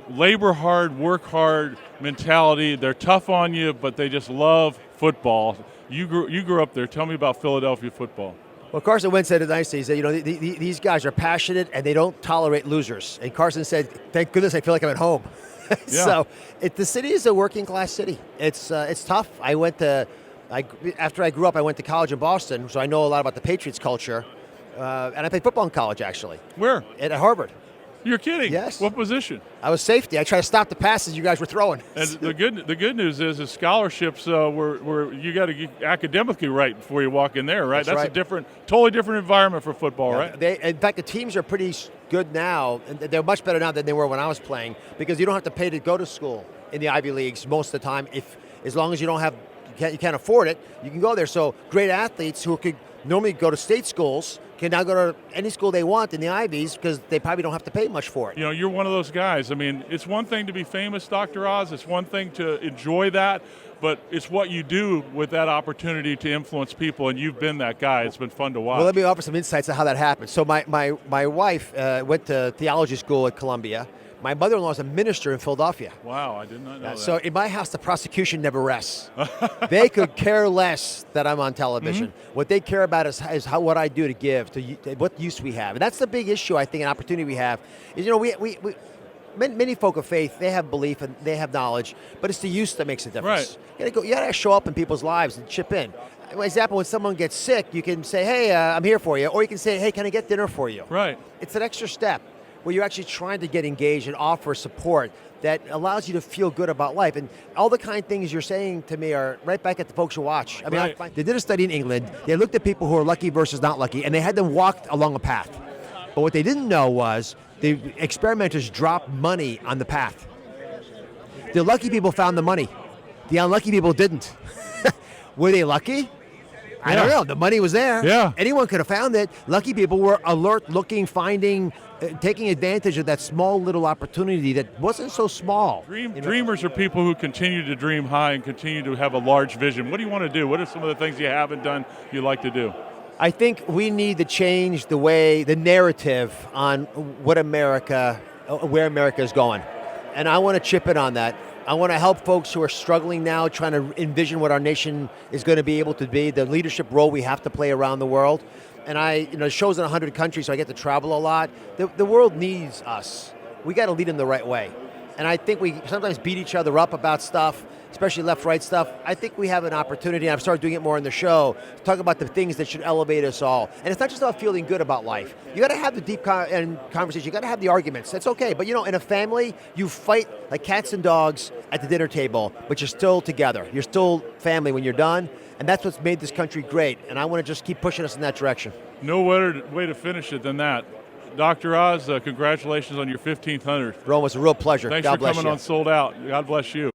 labor hard, work hard mentality. They're tough on you, but they just love football. You grew up there. Tell me about Philadelphia football. Well, Carson Wentz said it nicely. He said, these guys are passionate and they don't tolerate losers. And Carson said, thank goodness I feel like I'm at home. Yeah. So the city is a working class city. It's tough. After I grew up, I went to college in Boston, so I know a lot about the Patriots culture. And I played football in college, actually. Where? At Harvard. You're kidding? Yes. What position? I was safety. I tried to stop the passes you guys were throwing. And the good news is scholarships were you got to get academically right before you walk in there, right? That's right. a totally different environment for football, Yeah, right? In fact, the teams are pretty good now, and they're much better now than they were when I was playing, because you don't have to pay to go to school in the Ivy Leagues most of the time. As long as you can't afford it, you can go there. So great athletes who could normally go to state schools can now go to any school they want in the Ivies because they probably don't have to pay much for it. You know, you're one of those guys. I mean, it's one thing to be famous, Dr. Oz. It's one thing to enjoy that, but it's what you do with that opportunity to influence people, and you've been that guy. It's been fun to watch. Well, let me offer some insights on how that happened. So my wife went to theology school at Columbia. My mother-in-law is a minister in Philadelphia. Wow, I did not know that. So in my house, the prosecution never rests. They could care less that I'm on television. Mm-hmm. What they care about is what I do to give, what use we have. And that's the big issue, I think, an opportunity we have. Is, we many folk of faith, they have belief and they have knowledge, but it's the use that makes a difference. Right. You got to show up in people's lives and chip in. For example, when someone gets sick, you can say, hey, I'm here for you. Or you can say, hey, can I get dinner for you? Right. It's an extra step where you're actually trying to get engaged and offer support that allows you to feel good about life. And all the kind things you're saying to me are right back at the folks who watch. I mean, they did a study in England. They looked at people who are lucky versus not lucky, and they had them walk along a path. But what they didn't know was the experimenters dropped money on the path. The lucky people found the money. The unlucky people didn't. Were they lucky? I don't know. The money was there. Yeah. Anyone could have found it. Lucky people were alert, looking, finding, taking advantage of that small little opportunity that wasn't so small. Dreamers are people who continue to dream high and continue to have a large vision. What do you want to do? What are some of the things you haven't done you like to do? I think we need to change the narrative on where America is going. And I want to chip in on that. I want to help folks who are struggling now, trying to envision what our nation is going to be able to be, the leadership role we have to play around the world. And the show's in 100 countries, so I get to travel a lot. The world needs us. We got to lead them the right way. And I think we sometimes beat each other up about stuff, especially left-right stuff. I think we have an opportunity, and I've started doing it more in the show, to talk about the things that should elevate us all. And it's not just about feeling good about life. You got to have the deep conversation. You got to have the arguments. That's okay. But in a family, you fight like cats and dogs at the dinner table, but you're still together. You're still family when you're done. And that's what's made this country great. And I want to just keep pushing us in that direction. No better way to finish it than that. Dr. Oz, congratulations on your 1500th. Rome, was a real pleasure. Thanks God for bless coming you. on Sold Out. God bless you.